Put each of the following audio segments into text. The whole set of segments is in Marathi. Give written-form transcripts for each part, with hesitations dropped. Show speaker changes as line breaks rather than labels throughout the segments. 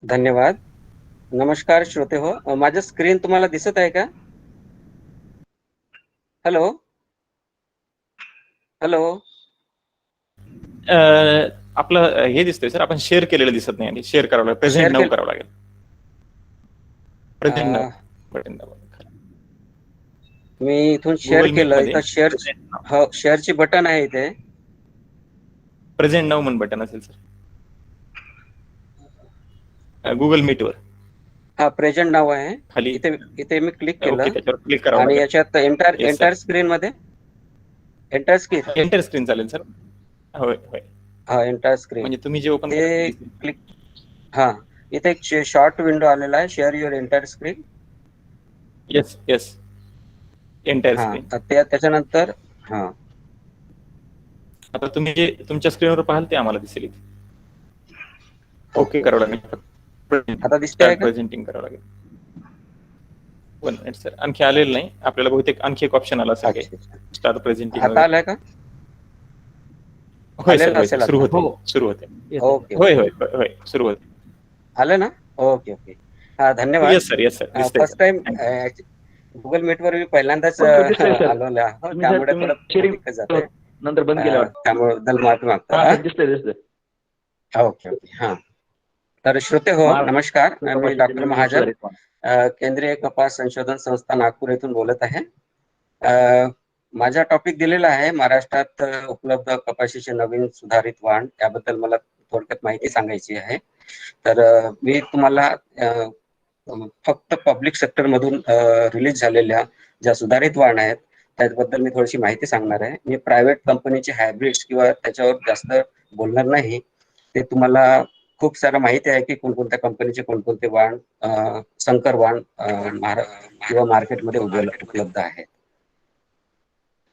धन्यवाद. नमस्कार श्रोते हो. माझं स्क्रीन तुम्हाला दिसत आहे का? हॅलो? हॅलो?
अ, आपलं हे दिसतंय सर, आपण शेअर केलेलं दिसत नाही आणि शेअर करावं लागेल, प्रेझेंट
शेअर
नाऊ
केलं.
करावं लागेल. प्रेझेंट नाऊ बटन दाबा.
मी इथून शेअर
गुगल मीट
केलं.
मध्ये
इथं शेअर, हो, शेअरची बटन आहे इथे.
प्रेझेंट नाऊ म्हणून बटन असेल सर गुगल मीट वर
हा, प्रेझेंट नाव आहे.
खाली.
इथे इथे मी क्लिक
ओके,
केलं
त्याच्यावर क्लिक करावं
आणि
लागेल.
याच्यात enter
yes sir.
Enter screen मध्ये एंटर स्क्रीन.
एंटर स्क्रीन चालेल सर. होय होय.
हा, एंटर स्क्रीन
म्हणजे तुम्ही जे ओपन
ते
करा.
क्लिक. हा, इथे एक शॉर्ट विंडो आलेला आहे, share your enter screen.
Yes yes. Entire
हा,
स्क्रीन.
त्याच्यानंतर हा,
आता तुम्ही जे तुमच्या स्क्रीनवर पाहाल ते आम्हाला दिसेल इथे. ओके
ओके
करावं
ओके.
लागेल.
आता दिसते आहे
स्टार्ट
का?
प्रेझेंटिंग करावं लागेल. 1 मिनिट सर, आणखी आलेलं नाही आपल्याला. बहुतेक आणखी एक ऑप्शन आला असेल काही.
अच्छा अच्छा.
स्टार्ट प्रेझेंटिंग
आता
वगैरे.
आलाय का?
होय सर,
आलेला
होय सर,
असेल
सुरू
आता.
होते.
हो,
सुरू होते.
येते.
ओके
होय
ओके.
होय होय होय, सुरू होते.
आलं ना? Okay okay. हा, धन्यवाद.
येस सर, येस सर, दिसतंय
first
sir.
Time
thank you.
Google मीटवर मी पहिल्यांदाच
हो सर, दिसतंय सर.
आलेलो आहे.
तुम्ही सर
त्यामुळे
तुम्ही
थोडं
शेअरिंग
दिक्कत जाते.
नंतर बंद केल्यावर.
त्यामुळे माफी मागतो.
हा
हा,
सर, दिसतंय.
Okay okay. हा, तर श्रोते हो, नमस्कार.
महाराष्ट्र
मी
कपाशीचे
डॉक्टर
नवीन
महाजन,
सुधारित वाण.
केंद्रीय कपास संशोधन संस्था नागपूर येथून बोलत आहे. अ, माझा टॉपिक दिलेला आहे, महाराष्ट्रात उपलब्ध कपाशीचे नवीन सुधारित वाण. त्याबद्दल मला थोडक्यात माहिती सांगायची आहे. तर मी तुम्हाला फक्त पब्लिक सेक्टर मधून रिलीज झालेल्या ज्या सुधारित वाण आहेत त्याबद्दल मी थोडीशी माहिती सांगणार आहे. मी प्रायव्हेट कंपनीचे हायब्रिड्स किंवा त्याच्यावर जास्त बोलणार नाही. ते तुम्हाला खूप सारं माहिती आहे की कोणकोणत्या कंपनीचे कोणकोणते वाण, संकर वाण किंवा मार्केटमध्ये उपलब्ध आहेत.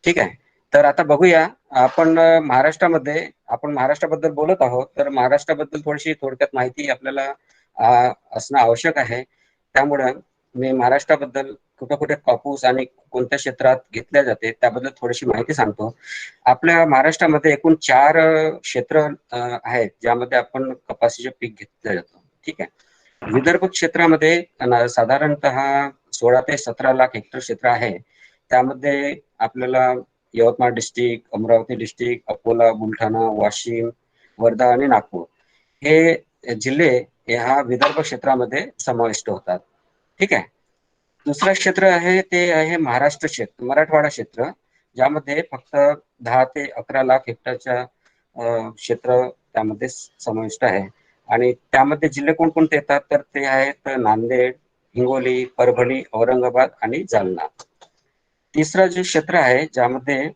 ठीक आहे. तर आता बघूया, आपण आपण महाराष्ट्राबद्दल बोलत आहोत, तर महाराष्ट्राबद्दल थोडक्यात माहिती आपल्याला असणं आवश्यक आहे. त्यामुळे मी महाराष्ट्राबद्दल कुठे कुठे कापूस आणि कोणत्या क्षेत्रात घेतल्या जाते त्याबद्दल थोडीशी माहिती सांगतो. आपल्या महाराष्ट्रामध्ये एकूण 4 क्षेत्र आहेत ज्यामध्ये आपण कपाशीचे पीक घेतलं जातं. ठीक आहे. विदर्भ क्षेत्रामध्ये साधारणतः 16 ते 17 लाख हेक्टर क्षेत्र आहे. त्यामध्ये आपल्याला यवतमाळ डिस्ट्रिक्ट, अमरावती डिस्ट्रिक्ट, अकोला, बुलढाणा, वाशिम, वर्धा आणि नागपूर हे जिल्हे ह्या विदर्भ क्षेत्रामध्ये समाविष्ट होतात. ठीक आहे. दुसरं क्षेत्र आहे ते आहे महाराष्ट्र क्षेत्र, मराठवाडा क्षेत्र, ज्यामध्ये फक्त 10 ते 11 लाख हेक्टरच्या क्षेत्र त्यामध्ये समाविष्ट आहे. आणि त्यामध्ये जिल्हे कोणकोणते येतात तर ते आहेत नांदेड, हिंगोली, परभणी, औरंगाबाद आणि जालना. तिसरं जे क्षेत्र आहे ज्यामध्ये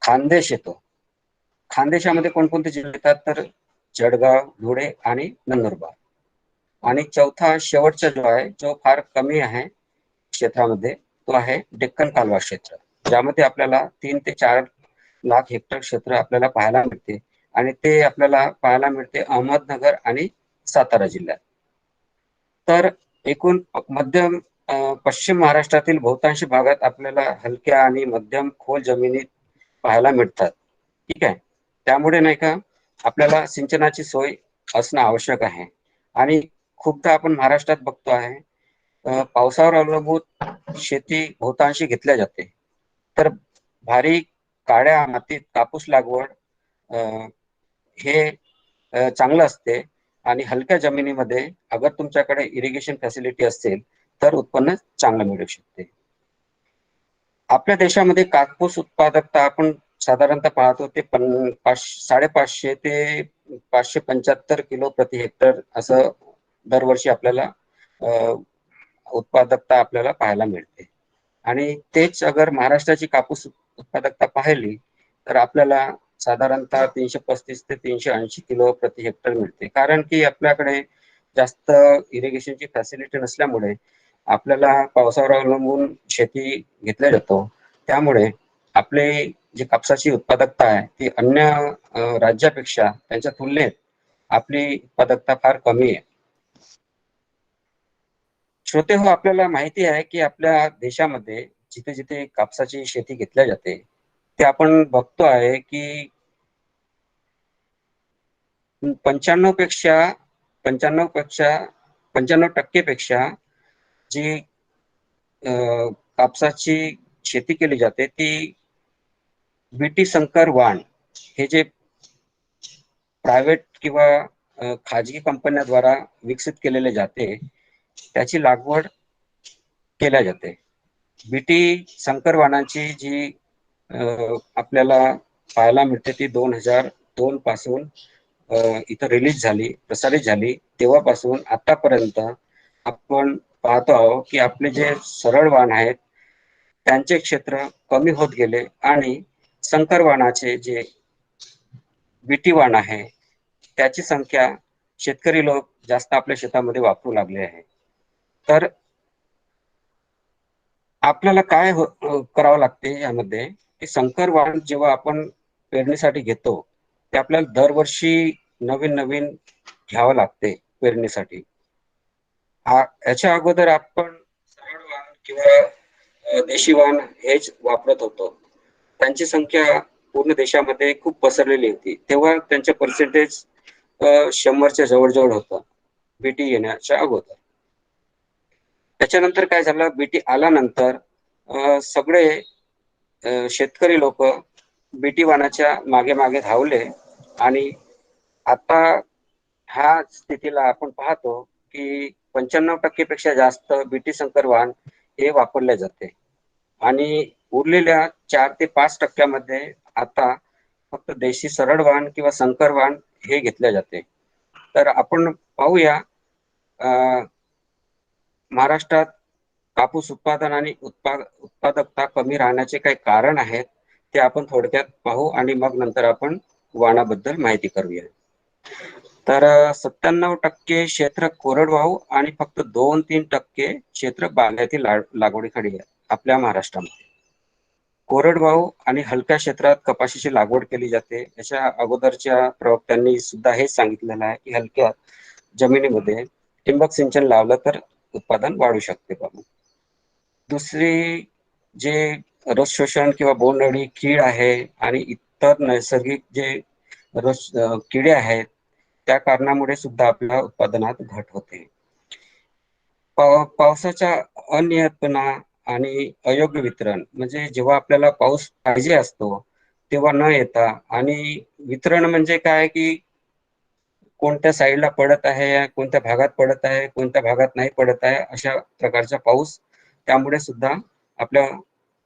खानदेश येतो. खानदेशामध्ये कोणकोणते जिल्हे येतात तर जळगाव, धुळे आणि नंदुरबार. आणि चौथा शेवटचा जो आहे, जो फार कमी आहे क्षेत्रामध्ये, तो आहे डेक्कन कालवा क्षेत्र, ज्यामध्ये आपल्याला 3 ते 4 लाख हेक्टर क्षेत्र आपल्याला पाहायला मिळते. आणि ते आपल्याला पाहायला मिळते अहमदनगर आणि सातारा जिल्ह्यात. तर एकूण मध्यम पश्चिम महाराष्ट्रातील बहुतांश भागात आपल्याला हलक्या आणि मध्यम खोल जमिनीत पाहायला मिळतात. ठीक आहे. त्यामुळे नाही का, आपल्याला सिंचनाची सोय असणं आवश्यक आहे. आणि खूपदा आपण महाराष्ट्रात बघतो आहे पावसावर अवलंबून शेती बहुतांशी घेतल्या जाते. तर भारी काळ्या मातीत कापूस लागवड हे चांगलं असते. आणि हलक्या जमिनीमध्ये अगर तुमच्याकडे इरिगेशन फॅसिलिटी असेल तर उत्पन्न चांगलं मिळू शकते. आपल्या देशामध्ये कापूस उत्पादकता आपण साधारणतः पाहतो ते 550 ते 575 किलो प्रति हेक्टर असं दरवर्षी आपल्याला उत्पादकता आपल्याला पाहायला मिळते. आणि तेच अगर महाराष्ट्राची कापूस उत्पादकता पाहिली तर आपल्याला साधारणतः 335 ते 380 किलो प्रति हेक्टर मिळते. कारण की आपल्याकडे जास्त इरिगेशनची फॅसिलिटी नसल्यामुळे आपल्याला पावसावर अवलंबून शेती घेतल्या जातो. त्यामुळे आपले जी कापसाची उत्पादकता आहे ती अन्य राज्यापेक्षा त्यांच्या तुलनेत आपली उत्पादकता फार कमी आहे. श्रोते हो, आपल्याला माहिती आहे की आपल्या देशामध्ये जिथे जिथे कापसाची शेती घेतल्या जाते ते आपण बघतो आहे की 95 पेक्षा 95% पेक्षा जी कापसाची शेती केली जाते ती बीटी संकर वाण हे जे प्रायव्हेट किंवा खाजगी कंपन्यांद्वारा विकसित केलेले जाते त्याची लागवड केल्या जाते. बीटी संकर वाणांची जी आपल्याला पाहायला मिळते ती 2002 पासून इथं रिलीज झाली, प्रसारित झाली. तेव्हापासून आतापर्यंत आपण पाहतो आहोत की आपले जे सरळ वाण आहेत त्यांचे क्षेत्र कमी होत गेले आणि संकर वाणाचे जे बीटी वाण आहे त्याची संख्या शेतकरी लोक जास्त आपल्या शेतामध्ये वापरू लागले आहे. तर आपल्याला काय करावं लागते यामध्ये की संकर वाण जेव्हा आपण पेरणीसाठी घेतो ते आपल्याला दरवर्षी नवीन नवीन घ्यावं लागते पेरणीसाठी. याच्या अगोदर आपण सरळ वाण किंवा देशी वाण हेच वापरत होतो. त्यांची संख्या पूर्ण देशामध्ये खूप पसरलेली होती. तेव्हा त्यांचे पर्सेंटेज 100च्या जवळजवळ होतं बीटी येण्याच्या अगोदर. त्याच्यानंतर काय झालं, बीटी आल्यानंतर सगळे शेतकरी लोक बीटी वाणाच्या मागे मागे धावले आणि आता ह्या स्थितीला आपण पाहतो की 95% पेक्षा जास्त बीटी संकर वाण हे वापरले जाते आणि उरलेल्या 4 ते 5% मध्ये आता फक्त देशी सरळ वाण किंवा संकर वाण हे घेतले जाते. तर आपण पाहूया महाराष्ट्रात कापूस उत्पादन आणि उत्पादकता कमी राहण्याचे काही कारण आहेत ते आपण थोडक्यात पाहू आणि मग नंतर आपण वाणाबद्दल माहिती करूया. तर 97% क्षेत्र कोरडवाहू आणि फक्त 2-3% क्षेत्र बागायती लागवडीखाली आहे आपल्या महाराष्ट्रामध्ये. कोरडवाहू आणि हलक्या क्षेत्रात कपाशीची लागवड केली जाते. याच्या अगोदरच्या प्रवक्त्यांनी सुद्धा हेच सांगितलेलं आहे की हलक्या जमिनीमध्ये ठिबक सिंचन लावलं तर उत्पादन वाढू शकते बाबा. दुसरी जे रस शोषण किंवा बोंडअळी कीड आहे आणि इतर नैसर्गिक जे किडे आहेत त्या कारणामुळे सुद्धा आपल्या उत्पादनात घट होते. पावसाच्या अनियमितपणा आणि अयोग्य वितरण म्हणजे जेव्हा आपल्याला पाऊस पाहिजे असतो तेव्हा न येता आणि वितरण म्हणजे काय की कोणत्या साईडला पडत आहे, कोणत्या भागात पडत आहे, कोणत्या भागात नाही पडत आहे, अशा प्रकारचा पाऊस त्यामुळे सुद्धा आपल्या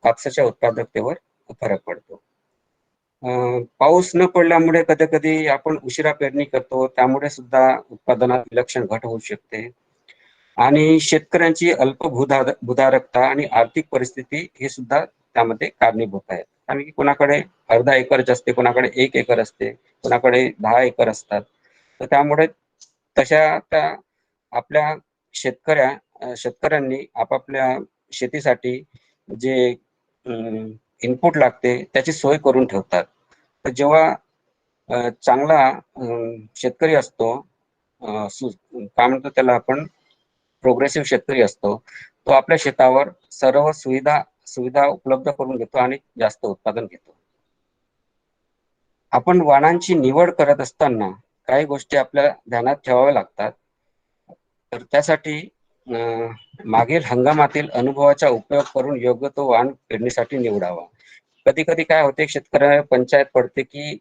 कापसाच्या उत्पादकतेवर फरक पडतो. पाऊस न पडल्यामुळे कधी कधी आपण उशिरा पेरणी करतो त्यामुळे सुद्धा उत्पादनात विलक्षण घट होऊ शकते आणि शेतकऱ्यांची अल्प भूधारकता आणि आर्थिक परिस्थिती हे सुद्धा त्यामध्ये कारणीभूत आहेत. कारण की कोणाकडे अर्धा एकर असते, कोणाकडे 1 एकर असते, कोणाकडे 10 एकर असतात. तर त्यामुळे तशा त्या आपल्या शेतकऱ्यांनी आपापल्या शेतीसाठी जे इनपुट लागते त्याची सोय करून ठेवतात. तर जेव्हा चांगला शेतकरी असतो, काय म्हणतो त्याला आपण, प्रोग्रेसिव्ह शेतकरी असतो, तो आपल्या शेतावर सर्व सुविधा उपलब्ध करून घेतो आणि जास्त उत्पादन घेतो. आपण वाणांची निवड करत असताना काही गोष्टी आपल्याला ध्यानात ठेवाव्या लागतात. तर त्यासाठी मागील हंगामातील अनुभवाचा उपयोग करून योग्य तो वाण पेरणीसाठी निवडावा. कधी कधी काय होते, शेतकऱ्याला पंचायत पडते की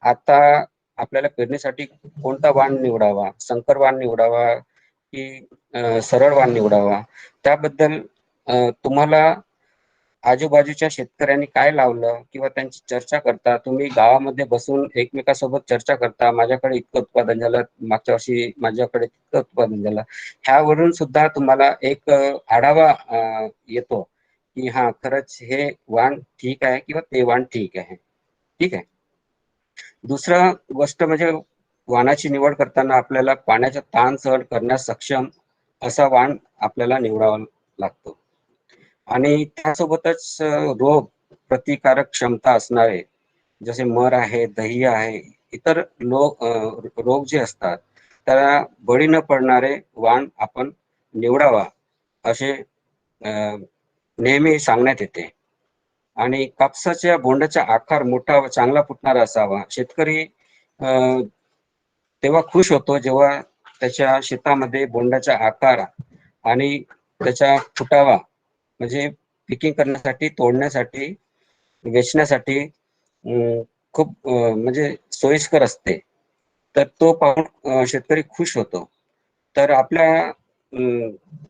आता आपल्याला पेरणीसाठी कोणता वाण निवडावा, संकर वाण निवडावा की सरळ वाण निवडावा. त्याबद्दल तुम्हाला आजूबाजूच्या शेतकऱ्यांनी काय लावलं किंवा त्यांची चर्चा करता, तुम्ही गावामध्ये बसून एकमेकांसोबत चर्चा करता, माझ्याकडे इतकं उत्पादन झालं, मागच्या वर्षी माझ्याकडे इतकं उत्पादन झालं, ह्यावरून सुद्धा तुम्हाला एक आढावा येतो की हा खरंच हे वाण ठीक आहे किंवा ते वाण ठीक आहे. ठीक आहे. दुसरा गोष्ट म्हणजे वाणाची निवड करताना आपल्याला पाण्याचा ताण सहन करण्यास सक्षम असा वाण आपल्याला निवडावा लागतो आणि त्यासोबतच रोग प्रतिकारक क्षमता असणारे जसे मर आहे, दही आहे, इतर रोग जे असतात त्याला बळी न पडणारे वाण आपण निवडावा असे नेहमी सांगण्यात येते. आणि कापसाच्या बोंडाचा आकार मोठा व चांगला फुटणारा असावा. शेतकरी तेव्हा खुश होतो जेव्हा त्याच्या शेतामध्ये बोंडाचा आकार आणि त्याचा फुटावा म्हणजे पिकिंग करण्यासाठी, तोडण्यासाठी, वेचण्यासाठी खूप म्हणजे सोयीस्कर असते. तर तो पाहून शेतकरी खुश होतो. तर आपल्या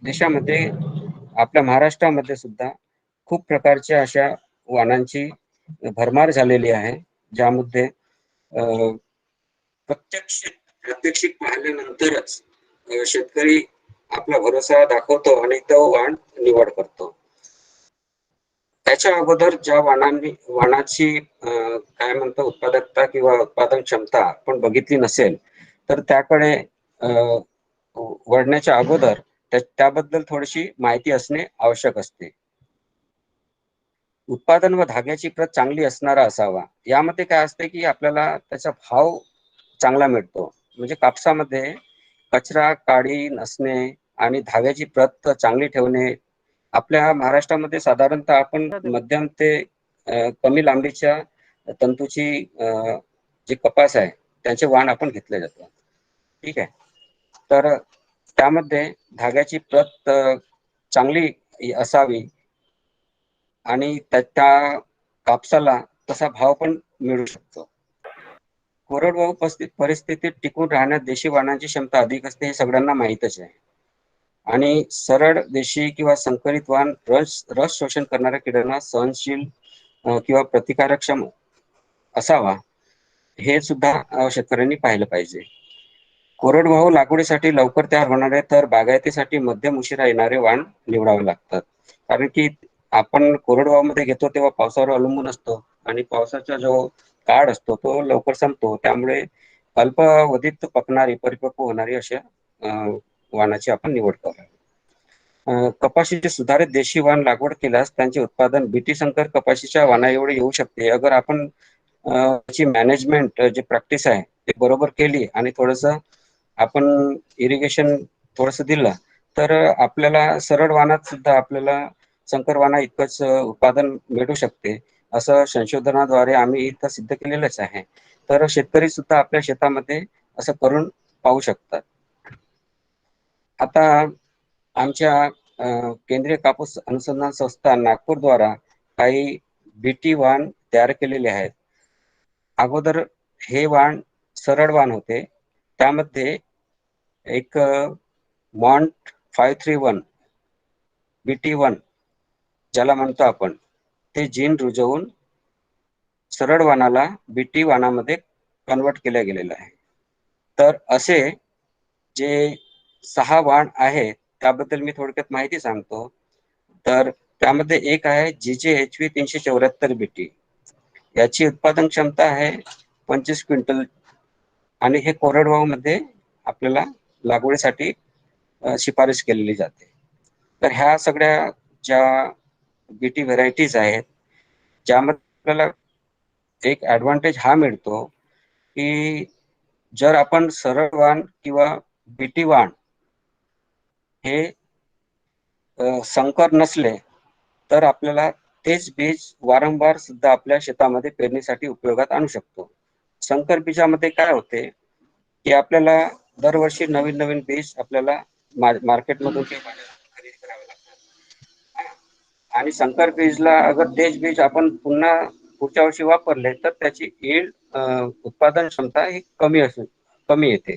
देशामध्ये, आपल्या महाराष्ट्रामध्ये सुद्धा खूप प्रकारच्या अशा वाणांची भरमार झालेली आहे, ज्यामध्ये प्रात्यक्षिक पाहिल्यानंतरच शेतकरी आपला भरोसा दाखवतो आणि तो वाण निवड करतो. त्याच्या अगोदर ज्या वाणाची काय म्हणतो उत्पादकता किंवा उत्पादन क्षमता आपण बघितली नसेल, तर त्याकडे वळण्याच्या अगोदर त्याबद्दल थोडीशी माहिती असणे आवश्यक असते. उत्पादन व धाग्याची प्रत चांगली असणारा असावा. यामध्ये काय असते की आपल्याला त्याचा भाव चांगला मिळतो. म्हणजे कापसामध्ये कचरा, काडी नसणे आणि धाग्याची प्रत चांगली ठेवणे. आपल्या महाराष्ट्रामध्ये साधारणतः आपण मध्यम ते कमी लांबीच्या तंतूची जे कपास आहे त्यांचे वाण आपण घेतले जातो. ठीक आहे. तर त्यामध्ये धाग्याची प्रत चांगली असावी आणि त्या कापसाला तसा भाव पण मिळू शकतो. कोरडवाहू परिस्थितीत टिकून राहण्यात देशी वाणांची क्षमता अधिक असते, हे सगळ्यांना माहीतच आहे. आणि सरळ देशी किंवा संकरित वाण रस शोषण करणाऱ्या किड्यांना सहनशील किंवा प्रतिकारक्षम असावा, हे सुद्धा शेतकऱ्यांनी पाहिलं पाहिजे. कोरडवाहू लागवडीसाठी लवकर तयार होणारे तर बागायतीसाठी मध्यम उशिरा येणारे वाण निवडावे लागतात. कारण की आपण कोरडवाहूमध्ये घेतो तेव्हा पावसावर अवलंबून असतो आणि पावसाचा जो काळ असतो तो लवकर संपतो. त्यामुळे अल्पावधीत पकणारी, परिपक्व होणारी अशा वाणाची आपण निवड करावी. कपाशीचे सुधारित देशी वाण लागवड केल्यास त्यांचे उत्पादन बीटी संकर कपाशीच्या वाणा एवढे येऊ शकते. अगर आपण त्याची मॅनेजमेंट जी प्रॅक्टिस आहे ते बरोबर केली आणि थोडस आपण इरिगेशन थोडस दिलं तर आपल्याला सरळ वाणात सुद्धा आपल्याला संकर वाणा इतकंच उत्पादन मिळू शकते, असं संशोधनाद्वारे आम्ही इथं सिद्ध केलेलंच आहे. तर शेतकरी सुद्धा आपल्या शेतामध्ये असं करून पाहू शकतात. आता आमच्या केंद्रीय कापूस अनुसंधान संस्था नागपूरद्वारा काही बीटी वाण तयार केलेले आहेत. अगोदर हे वाण सरळ वाण होते. त्यामध्ये एक मॉन्ट 531 बीटी 1 ज्याला म्हणतो आपण, ते जीन रुजवून सरळ वाणाला बीटी वाणामध्ये कन्वर्ट केल्या गेलेलं आहे. तर असे जे 6 वाण आहेत त्याबद्दल मी थोडक्यात माहिती सांगतो. तर त्यामध्ये एक आहे GJHV 374 बीटी. याची उत्पादन क्षमता आहे 25 क्विंटल आणि हे कोरडवाहू मध्ये आपल्याला लागवडीसाठी शिफारस केलेली जाते. तर ह्या सगळ्या ज्या बीटी व्हरायटीज आहेत, ज्यामध्ये आपल्याला एक ऍडव्हान्टेज हा मिळतो की जर आपण सरळ वाण किंवा बीटी वाण हे संकर नसले तर आपल्याला तेच बीज वारंवार सुद्धा आपल्या शेतामध्ये पेरणीसाठी उपयोगात आणू शकतो. संकर बीजामध्ये काय होते की आपल्याला दरवर्षी नवीन नवीन बीज आपल्याला मार्केटमधून किंवा बाजारातून खरेदी करावे लागतात. आणि संकर बीजला अगर तेच बीज आपण पुन्हा पुढच्या वर्षी वापरले तर त्याची यील्ड उत्पादन क्षमता ही कमी येते.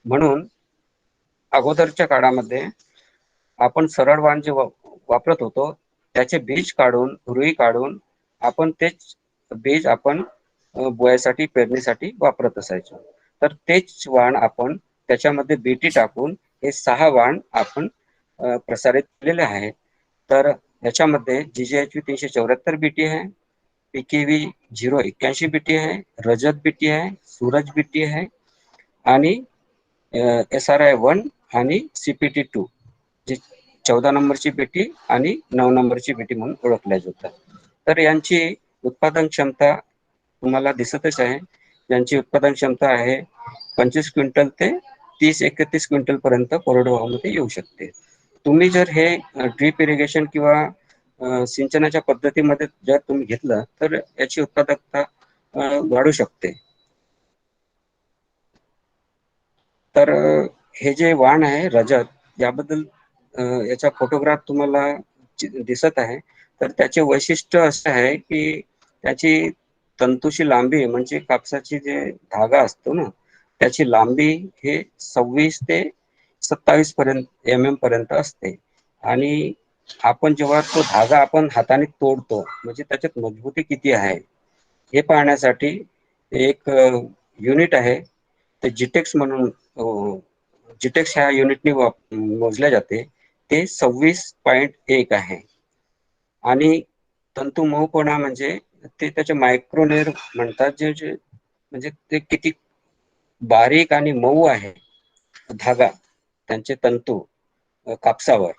म्हणून अगोदरच्या काळामध्ये आपण सरळ वाण जे वापरत होतो त्याचे बीज काढून, रुई काढून आपण तेच बीज आपण बोयासाठी, पेरणीसाठी वापरत असायचो. तर तेच वाण आपण त्याच्यामध्ये बीटी टाकून हे 6 वाण आपण प्रसारित केलेले आहे. तर याच्यामध्ये GJHV 374 बीटी आहे, PKV 081 बीटी आहे, रजत बीटी आहे, सूरज बीटी आहे आणि SRI 1 आणि CPT 2 जी 14 नंबरची बेटी आणि 9 नंबरची बेटी म्हणून ओळखल्या जातात. तर यांची उत्पादन क्षमता तुम्हाला दिसतच आहे. यांची उत्पादन क्षमता आहे 25 क्विंटल ते 30-31 क्विंटल पर्यंत कोरडवाहूमध्ये येऊ शकते. तुम्ही जर हे ड्रीप इरिगेशन किंवा सिंचनाच्या पद्धतीमध्ये जर तुम्ही घेतलं तर याची उत्पादकता वाढू शकते. तर हे जे वाण आहे रजत, याबद्दल याचा फोटोग्राफ तुम्हाला दिसत आहे. तर त्याचे वैशिष्ट्य असं आहे की त्याची तंतूची लांबी, म्हणजे कापसाची जे धागा असतो ना, त्याची लांबी हे 26 ते 27 पर्यंत पर्यंत असते. आणि आपण जेव्हा तो धागा आपण हाताने तोडतो, म्हणजे त्याच्यात मजबूती किती आहे हे पाहण्यासाठी एक युनिट आहे, ते जिटेक्स म्हणून, जिटेक्स ह्या युनिटने मोजल्या जाते. ते 26.1 आहे. आणि तंतू मऊपणा म्हणजे ते त्याचे मायक्रोनेर म्हणतात, जे जे म्हणजे ते किती बारीक आणि मऊ आहे धागा, त्यांचे तंतू कापसावर,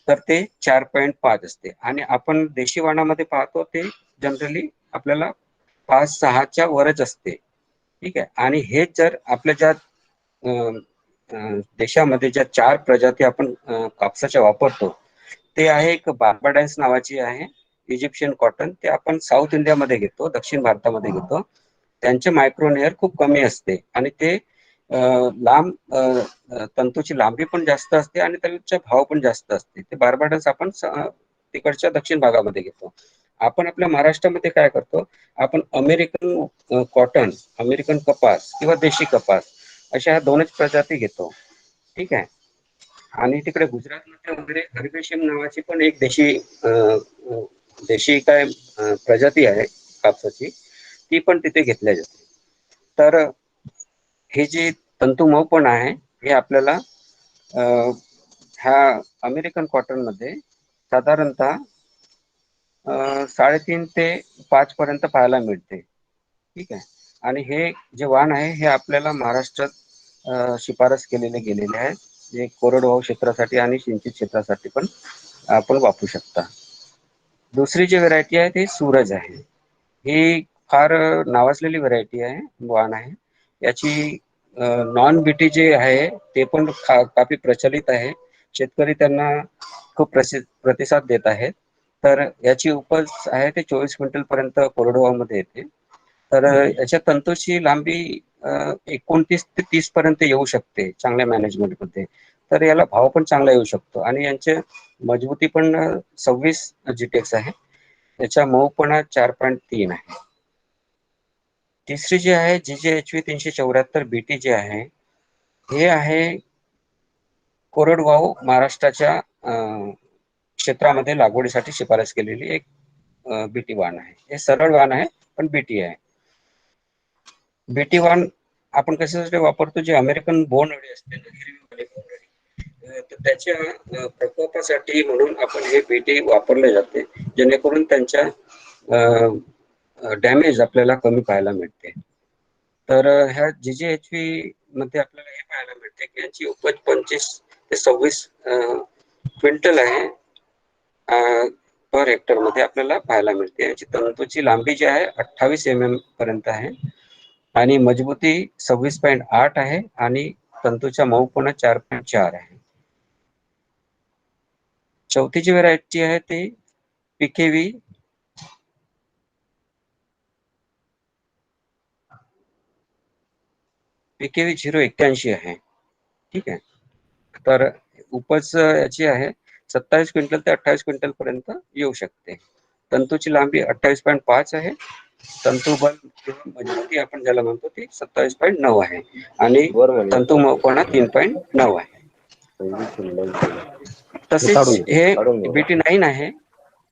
तर ते 4.5 असते. आणि आपण देशी वाणामध्ये पाहतो ते जनरली आपल्याला 5-6च्या वरच असते. ठीक आहे. आणि हे जर आपल्या ज्या देशामध्ये ज्या 4 प्रजाती आपण कापसाच्या वापरतो, ते आहे एक बार्बाडन्स नावाची आहे, इजिप्शियन कॉटन. ते आपण साऊथ इंडियामध्ये घेतो, दक्षिण भारतामध्ये घेतो. त्यांचे मायक्रोनेअर खूप कमी असते आणि ते लांब तंतूची लांबी पण जास्त असते आणि त्याचा भाव पण जास्त असते. ते बार्बाडन्स आपण तिकडच्या दक्षिण भागामध्ये घेतो. आपण आपल्या महाराष्ट्रामध्ये काय करतो, आपण अमेरिकन कॉटन, अमेरिकन कपास किंवा देशी कपास, अशा ह्या दोनच प्रजाती घेतो. ठीक आहे. आणि तिकडे गुजरातमध्ये वगैरे हरबेशिम नावाची पण एक देशी काय प्रजाती आहे कापसाची, ती पण तिथे घेतल्या जाते. तर हे जे तंतू मऊ पण आहे, हे आपल्याला ह्या अमेरिकन कॉटन मध्ये साधारणतः 3.5 ते 5 पर्यंत पाहायला मिळते. ठीक आहे. आणि हे जे वाण आहे हे आपल्याला महाराष्ट्रात शिफारस केलेले गेलेले आहे, जे कोरडवाहू क्षेत्रासाठी आणि सिंचित क्षेत्रासाठी पण आपण वापरू शकता. दुसरी जी व्हरायटी आहे ती सूरज आहे. ही फार नावाजलेली व्हरायटी आहे, वाण आहे. याची नॉन बीटी जे आहे ते पण काफी प्रचलित आहे. शेतकरी त्यांना खूप प्रतिसाद देत आहेत. तर याची उपज आहे ते 24 क्विंटल पर्यंत कोरडवाहूमध्ये येते. तर याच्या तंतूची लांबी 29 ते 30 पर्यंत येऊ शकते चांगल्या मॅनेजमेंट मध्ये. तर याला भाव पण चांगला येऊ शकतो आणि यांचे मजबूती पण 26 जिटेक्स आहे. त्याचा मऊपणा 4.3 आहे. तिसरी जी आहे GJHV 374 बीटी जे आहे, हे आहे कोरडवाहू महाराष्ट्राच्या क्षेत्रामध्ये लागवडीसाठी शिफारस केलेली एक बीटी वाण आहे. हे सरळ वाण आहे पण बीटी आहे. बीटी वाण आपण कशासाठी वापरतो, जे अमेरिकन बोंड असते ना, हिरवी बोंड, तर त्याच्या प्रकोपासाठी म्हणून आपण हे बीटी वापरले जाते, जेणेकरून त्यांच्या डॅमेज आपल्याला कमी पाहायला मिळते. तर ह्या GJHV मध्ये आपल्याला हे पाहायला मिळते की याची उपज 25 ते 26 क्विंटल आहे पर हेक्टर मध्ये आपल्याला पाहायला मिळते. याची तंतूची लांबी जी आहे 28 पर्यंत आहे आणि मजबूती 26.8 आहे आणि तंतूचा मऊपणा 4.4 आहे. चौथी जी व्हरायटी आहे ती PKV 081 आहे. ठीक आहे. तर उपज याची आहे 27 क्विंटल ते 28 क्विंटल पर्यंत येऊ शकते. तंतूची लांबी 28.5 आहे. तंतुबल मजबूती आपण ज्याला म्हणतो ती 27.9 आहे आणि तंतू मऊपणा 3.9 आहे. तसेच हे BT9 आहे.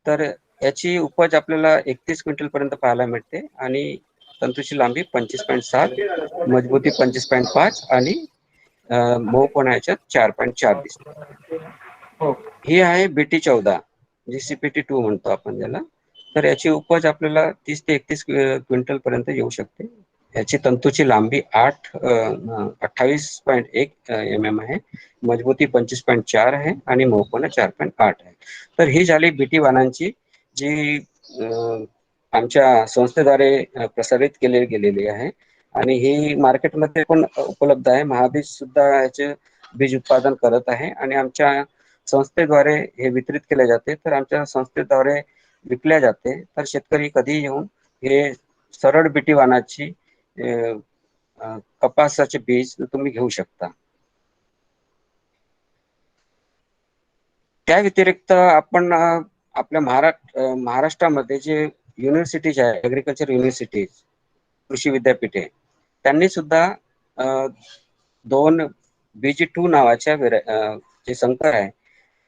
तर याची उपज आपल्याला 31 क्विंटल पर्यंत पाहायला मिळते आणि तंतूची लांबी 25.7, मजबूती 25.5 आणि मऊपणा याच्यात 4.4 दिसते. ही आहे BT14, जी CPT2 म्हणतो आपण ज्याला. तर याची उपज आपल्याला 30 ते 31 क्विंटल पर्यंत येऊ शकते. याची तंतूची लांबी 28.1 आहे, मजबूती 25.4 आहे आणि मऊपणा 4.8 आहे. तर ही झाली बीटी वाणांची जी आमच्या संस्थेद्वारे प्रसारित केली गेलेली आहे आणि ही मार्केटमध्ये पण उपलब्ध आहे. महाबीज सुद्धा याचे बीज उत्पादन करत आहे आणि आमच्या संस्थेद्वारे हे वितरित केले जाते. तर आमच्या संस्थेद्वारे विकल्या जाते. तर शेतकरी कधी येऊन हे सरळ बीटी वाणाची कपासाचे बीज तुम्ही घेऊ शकता. त्या व्यतिरिक्त आपण आपल्या महाराष्ट्रामध्ये जे युनिव्हर्सिटीज आहे, ऍग्रिकल्चर युनिव्हर्सिटीज, कृषी विद्यापीठे, त्यांनी सुद्धा दोन BG2 नावाच्या जे संकर आहे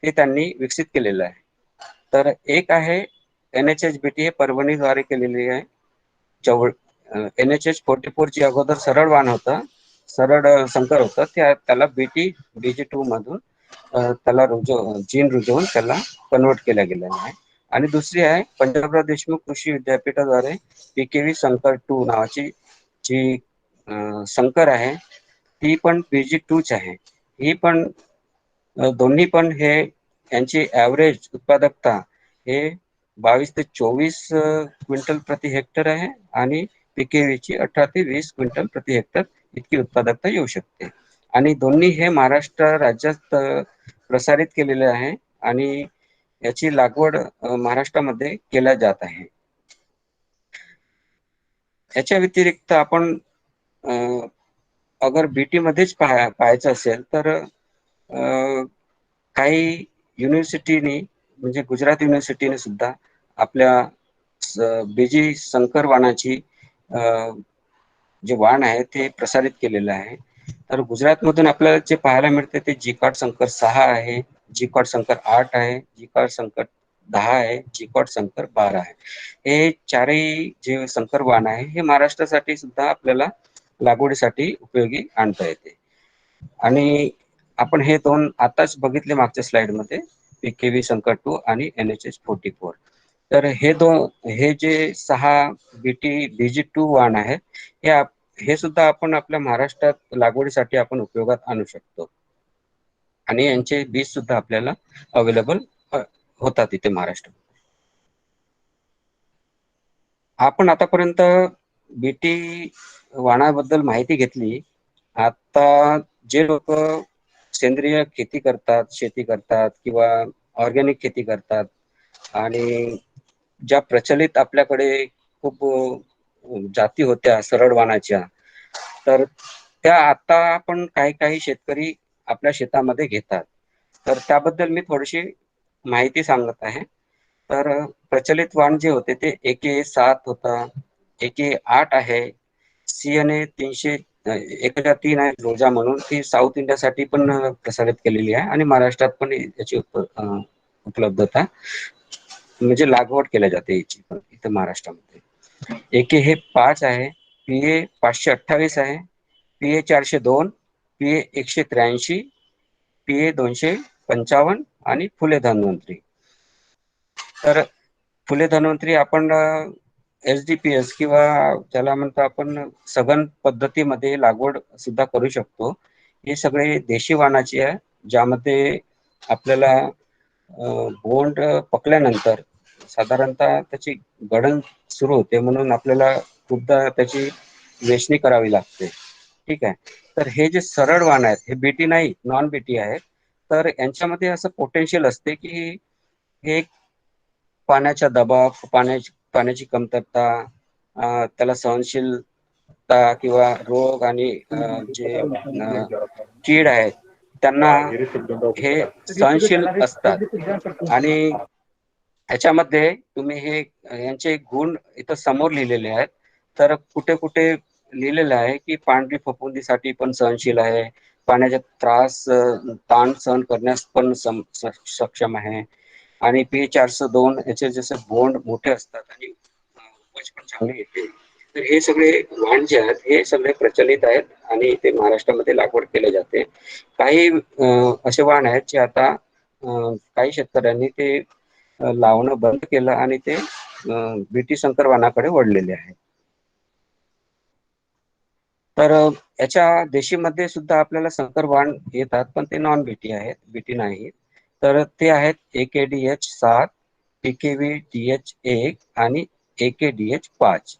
ते त्यांनी विकसित केलेलं आहे. तर एक आहे NHHBT, हे परभणीद्वारे केलेली आहे. NHH44 ची अगोदर सरळ वाण होता, सरळ संकर होतं, त्याला BG2 मधून त्याला जीन रुजवून त्याला कन्वर्ट केल्या गेलेला आहे. आणि दुसरी आहे पंजाबराव देशमुख कृषी विद्यापीठाद्वारे PKV संकर 2 नावाची जी संकर आहे, ती पण BG2च आहे. ही पण दोन्ही पण हे यांची ऍव्हरेज उत्पादकता हे 22 ते 24 क्विंटल प्रति हेक्टर आहे आणि PKV ची 18 ते 20 क्विंटल प्रति हेक्टर इतकी उत्पादकता येऊ शकते. आणि दोन्ही हे महाराष्ट्र राज्यात प्रसारित केलेले आहे आणि याची लागवड महाराष्ट्रामध्ये केल्या जात आहे. याच्या व्यतिरिक्त आपण अगर BT मध्येच पाहायचं असेल तर काही युनिव्हर्सिटीनी, म्हणजे गुजरात युनिव्हर्सिटीने सुद्धा आपल्या BG संकर वाणाची जे वाण आहे ते प्रसारित केलेलं आहे. तर गुजरातमधून आपल्याला जे पाहायला मिळते ते GCOT संकर 6 आहे, GCOT संकर 8 आहे, GCOT संकर 10 आहे, GCOT संकर 12 आहे. हे चारही जे संकर वाण आहे हे महाराष्ट्रासाठी सुद्धा आपल्याला लागवडीसाठी उपयोगी आणता येते. आणि आपण हे दोन आताच बघितले मागच्या स्लाइड मध्ये, PKV संकर 2 आणि NHH44. तर हे जे 6 BG2 वाण आहेत हे सुद्धा आपण आपल्या महाराष्ट्रात लागवडीसाठी आपण उपयोगात आणू शकतो आणि यांचे बीज सुद्धा आपल्याला अवेलेबल होतात इथे महाराष्ट्रात. आपण आतापर्यंत BT वाणाबद्दल माहिती घेतली. आता जे लोक सेंद्रिय शेती करतात किंवा ऑर्गॅनिक शेती करतात आणि ज्या प्रचलित आपल्याकडे खूप जाती होत्या सरळ वाणाच्या, तर त्या आता आपण काही शेतकरी आपल्या शेतामध्ये घेतात. तर त्याबद्दल मी थोडीशी माहिती सांगत आहे. तर प्रचलित वाण जे होते ते AK7 होता, AK8 आहे, CNA 1003 आहे रोजा म्हणून, ती साऊथ इंडियासाठी पण प्रसारित केलेली आहे आणि महाराष्ट्रात पण याची उपलब्धता, म्हणजे लागवड केल्या जाते याची पण इथं महाराष्ट्रामध्ये. AK हे 5 आहे, PA 528 आहे, PA 402, PA 183, PA 255 आणि फुले धन्वंतरी. तर फुले धन्वंतरी आपण SDPS किंवा त्याला म्हणतो आपण सघन पद्धतीमध्ये लागवड सुद्धा करू शकतो. हे सगळे देशी वाणाची आहे, ज्यामध्ये आपल्याला बोंड पकल्यानंतर साधारणतः त्याची गळण सुरू होते, म्हणून आपल्याला खूपदा त्याची वेचणी करावी लागते. ठीक आहे. तर हे जे सरळ वाण आहेत हे BT नाही, नॉन BT आहेत. तर यांच्यामध्ये असं पोटेन्शियल असते की हे पाण्याचा दबाव, पाण्याची कमतरता, त्याला सहनशीलता किंवा रोग आणि जे कीड आहेत त्यांना हे सहनशील असतात. आणि ह्याच्यामध्ये तुम्ही यांचे गुण इथं समोर लिहिलेले आहेत. तर कुठे कुठे लिहिलेलं आहे की पांढरी फफुंदीसाठी पण सहनशील आहे, पाण्याचा त्रास, ताण सहन करण्यास पण सक्षम आहे, आणि PA 402 याचे जसे बोंड मोठे असतात आणि उपज पण चांगली येते. तर हे सगळे वाण जे आहेत हे सगळे प्रचलित आहेत आणि ते महाराष्ट्रामध्ये लागवड केले जाते. काही असे वाण आहेत जे आता काही शेतकऱ्यांनी ते लावणं बंद केलं आणि ते BT संकर वाणाकडे वळलेले आहेत. तर याच्या देशीमध्ये सुद्धा आपल्याला संकर वाण येतात, पण ते नॉन BT आहेत, BT नाही. तर ते आहेत AKDH7, PKV-DH1 आणि AKDH5.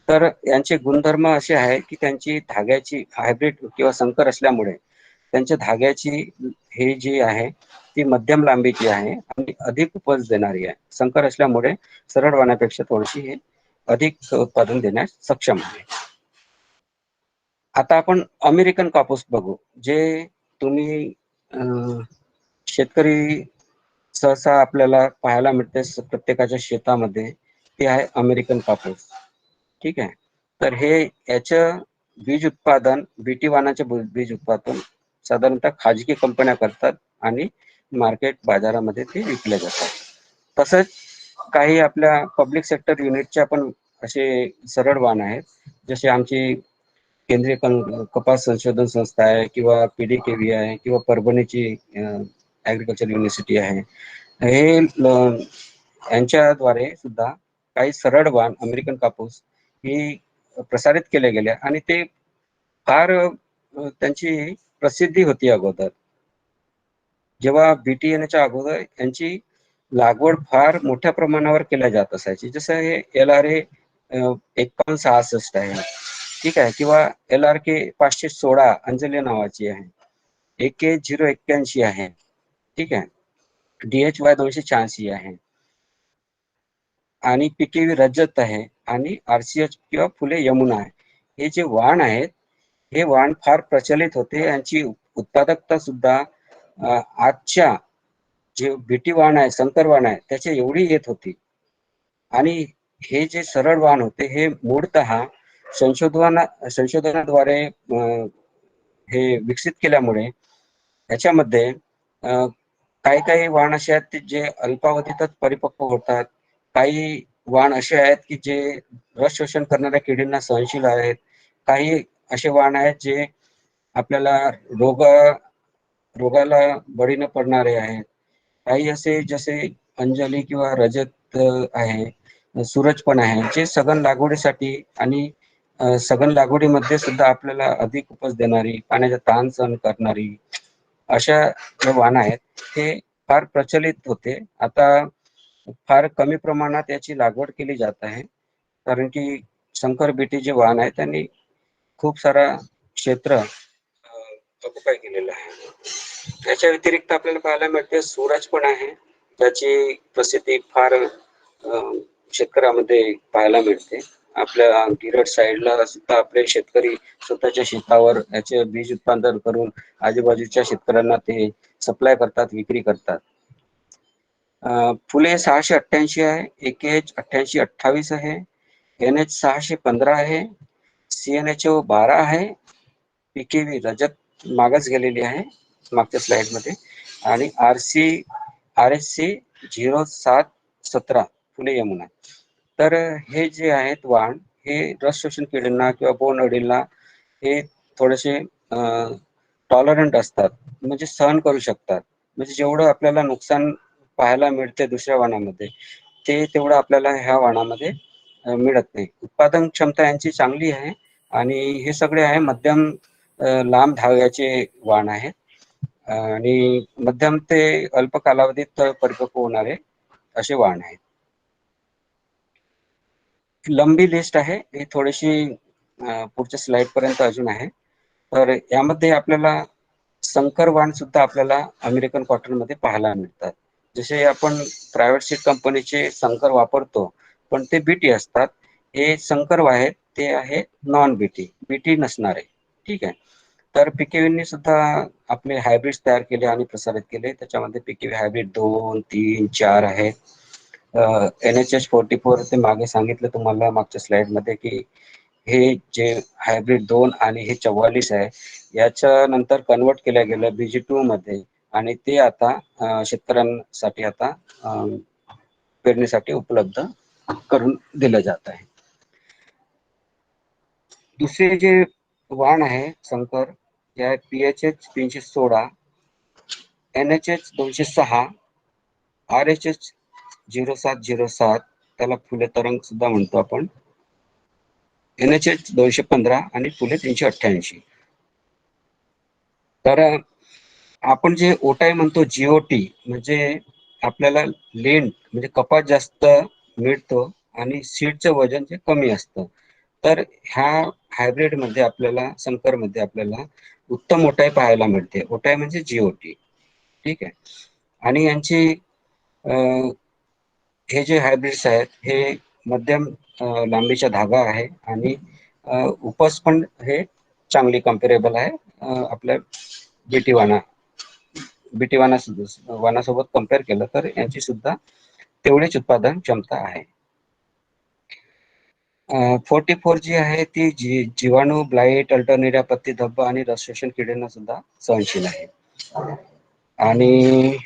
तर यांचे गुणधर्म असे आहे की त्यांची धाग्याची हायब्रिड किंवा संकर असल्यामुळे त्यांच्या धाग्याची हे जी आहे ती मध्यम लांबीची आहे आणि अधिक उपज देणारी आहे. संकर असल्यामुळे सरळ वाणापेक्षा थोडीशी हे अधिक उत्पादन देण्यास सक्षम आहे. आता आपण अमेरिकन कापूस बघू, जे तुम्ही शेतकरी सहसा आपल्याला पाहायला मिळते प्रत्येकाच्या शेतामध्ये, ते आहे अमेरिकन कापूस. ठीक आहे. तर हे याचं बीज उत्पादन, बीटी वाणाचे बीज उत्पादन साधारणतः खाजगी कंपन्या करतात आणि मार्केट बाजारामध्ये ते विकले जातात. तसंच काही आपल्या पब्लिक सेक्टर युनिटच्या पण असे सरळ वाण आहेत, जसे आमची केंद्रीय कपास संशोधन संस्था आहे किंवा PDKV आहे किंवा परभणीची ऍग्रिकल्चर युनिव्हर्सिटी आहे. हे यांच्याद्वारे सुद्धा काही सरळ वाण अमेरिकन कापूस ही प्रसारित केले गेले आणि ते फार त्यांची प्रसिद्धी होती अगोदर. जेव्हा बीटी येण्याच्या अगोदर यांची लागवड फार मोठ्या प्रमाणावर केल्या जात असायची. जसं हे LRA 5166 आहे, ठीक आहे, किंवा LRK 516 अंजली नावाची आहे, AK 081 आहे, ठीक आहे, DHY 286 आहे आणि PKV रजत आहे आणि RCH किंवा फुले यमुना आहे. हे जे वाण आहेत, हे वाण फार प्रचलित होते. यांची उत्पादकता सुद्धा आजच्या जे बीटी वाण आहे, संकर वाण आहे, त्याच्या एवढी येत होती. आणि हे जे सरळ वाण होते हे मूळतः संशोधनाद्वारे हे विकसित केल्यामुळे याच्यामध्ये काही काही वाण असे आहेत जे अल्पावधीतच परिपक्व होतात. काही वाण असे आहेत की जे रस शोषण करणाऱ्या किडींना सहनशील आहेत. काही असे वाण आहेत जे आपल्याला रोगाला बळी न पडणारे आहेत. काही असे जसे अंजली किंवा रजत आहे, सूरज पण आहे, जे सघन लागवडीसाठी आणि सघन लागवडीमध्ये सुद्धा आपल्याला अधिक उपज देणारी, पाण्याचा ताण सहन करणारी अशा जे वाण आहेत ते फार प्रचलित होते. आता फार कमी प्रमाणात याची लागवड केली जात आहे, कारण की शंकर बीटी जे वाण आहे त्यांनी खूप सारा क्षेत्र ऑक्युपाय केलेलं आहे. याच्या व्यतिरिक्त आपल्याला पाहायला मिळते सूरज पण आहे, ज्याची प्रसिद्धी फार शेतकऱ्यामध्ये पाहायला मिळते. आपल्या गिरड साईडला सुद्धा आपले शेतकरी स्वतःच्या शेतावर याचे बीज उत्पादन करून आजूबाजूच्या शेतकऱ्यांना ते सप्लाय करतात, विक्री करतात. फुले 688 आहे, AKH 8828 आहे, NH 615 आहे, CNHO 12 आहे, PKV रजत मागच गेलेली आहे मागच्या स्लाइड मध्ये, आणि RSC 0717 फुले यमुना. तर हे जे आहेत वाण हे रस शोषण किडींना किंवा बोंडअळीला हे थोडेसे टॉलरंट असतात, म्हणजे सहन करू शकतात. म्हणजे जेवढं आपल्याला नुकसान पाहायला मिळते दुसऱ्या वाणामध्ये, ते तेवढं आपल्याला ह्या वाणामध्ये मिळत नाही. उत्पादन क्षमता यांची चांगली आहे आणि हे सगळे आहे मध्यम लांब धाग्याचे वाण आहेत आणि मध्यम ते अल्प कालावधीत परिपक्व होणारे असे वाण आहेत. लंबी लिस्ट आहे ही, थोडीशी पुढच्या स्लाइड पर्यंत अजून आहे. तर यामध्ये आपल्याला संकर वाण सुद्धा आपल्याला अमेरिकन कॉटन मध्ये पाहायला मिळतात. जसे आपण प्रायव्हेट सीड कंपनीचे संकर वापरतो, पण ते बीटी असतात. हे संकर आहेत ते आहे नॉन बीटी, बीटी नसणारे, ठीक आहे. तर PKVनी सुद्धा आपले हायब्रिड तयार केले आणि प्रसारित केले. त्याच्यामध्ये PKV हायब्रिड 2, 3, 4 आहेत. NHH 44 ते मागे सांगितलं तुम्हाला मागच्या स्लाइड मध्ये की हे जे हायब्रिड 2 आणि हे 44 आहे, याच्या नंतर कन्वर्ट केल्या गेलं BG2 मध्ये आणि ते आता शेतकऱ्यांसाठी आता पेरणीसाठी उपलब्ध करून दिलं जात आहे. दुसरे जे वाण आहे संकर, जे आहे PHH 316, NHH 206, RHH 0707, त्याला फुले तरंग सुद्धा म्हणतो आपण, NHH 215 आणि फुले 388. तर आपण जे ओटाई म्हणतो GOT, म्हणजे आपल्याला लेंट म्हणजे कपात जास्त मिळतो आणि सीडचं वजन जे कमी असतं. तर ह्या हायब्रिड मध्ये आपल्याला, संकर मध्ये आपल्याला उत्तम ओटाई पाहायला मिळते. ओटाई म्हणजे GOT, ठीक आहे. आणि यांची हे जे हायब्रिड्स आहेत हे मध्यम लांबीचा धागा आहे आणि उपज पण हे चांगली कम्पेरेबल आहे आपल्या बीटी वाणा बीटी वाणासोबत कम्पेअर केलं तर यांची सुद्धा तेवढीच उत्पादन क्षमता आहे. 44 जी आहे ती जीवाणू, ब्लाइट, अल्टरनेरिया, पत्ती धब्ब आणि रस शोषण किडींना सुद्धा सहनशील आहे. आणि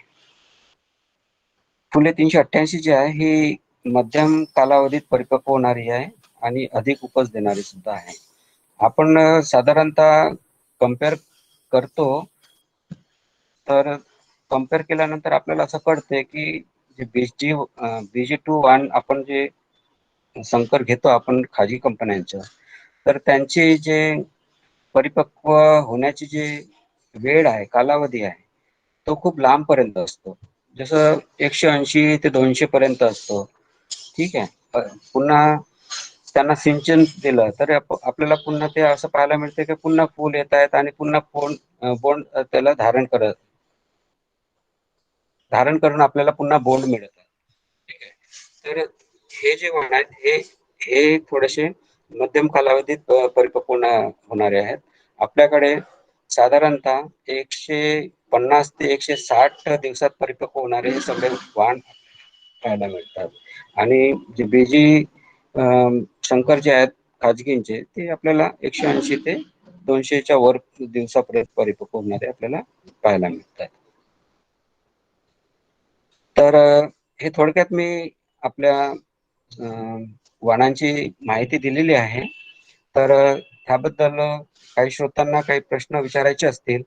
फुले 388 जी आहे ही मध्यम कालावधीत परिपक्व होणारी आहे आणि अधिक उपज देणारी सुद्धा आहे. आपण साधारणतः कम्पेअर करतो, तर कम्पेअर केल्यानंतर आपल्याला असं कळते की जे BG2 वाण आपण जे संकर घेतो आपण खाजगी कंपन्यांच्या, तर त्यांची जे परिपक्व होण्याची जे वेळ आहे, कालावधी आहे, तो खूप लांब पर्यंत असतो. जसं 180 ते 200 पर्यंत असतो. ठीक आहे. पुन्हा त्यांना सिंचन दिलं तर आपल्याला पुन्हा ते असं पाहायला मिळते की पुन्हा फुल येत आहेत आणि पुन्हा बोंड त्याला धारण करून आपल्याला पुन्हा बोंड मिळत आहे. ठीक आहे. तर हे जे वाण आहेत हे थोडेसे मध्यम कालावधीत परिपक्व होणारे आहेत. आपल्याकडे साधारणतः 150 ते 160 दिवसात परिपक्व होणारे हे सगळे वाण पाहायला मिळतात. आणि जे बीजी शंकर जे आहेत खाजगींचे, ते आपल्याला 180 ते 200च्या वर दिवसापर्यंत परिपक्व होणारे आपल्याला पाहायला मिळतात. तर हे थोडक्यात मी आपल्या वाणांची माहिती दिलेली आहे. तर त्याबद्दल काही श्रोतांना काही प्रश्न विचारायचे असतील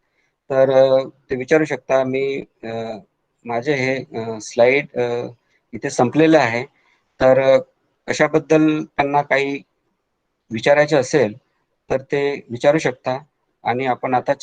तर ते विचारू शकता. मी माझे हे स्लाइड इथे संपलेले आहे. तर कशाबद्दल त्यांना काही विचारायचे असेल तर ते विचारू शकता आणि आपण आता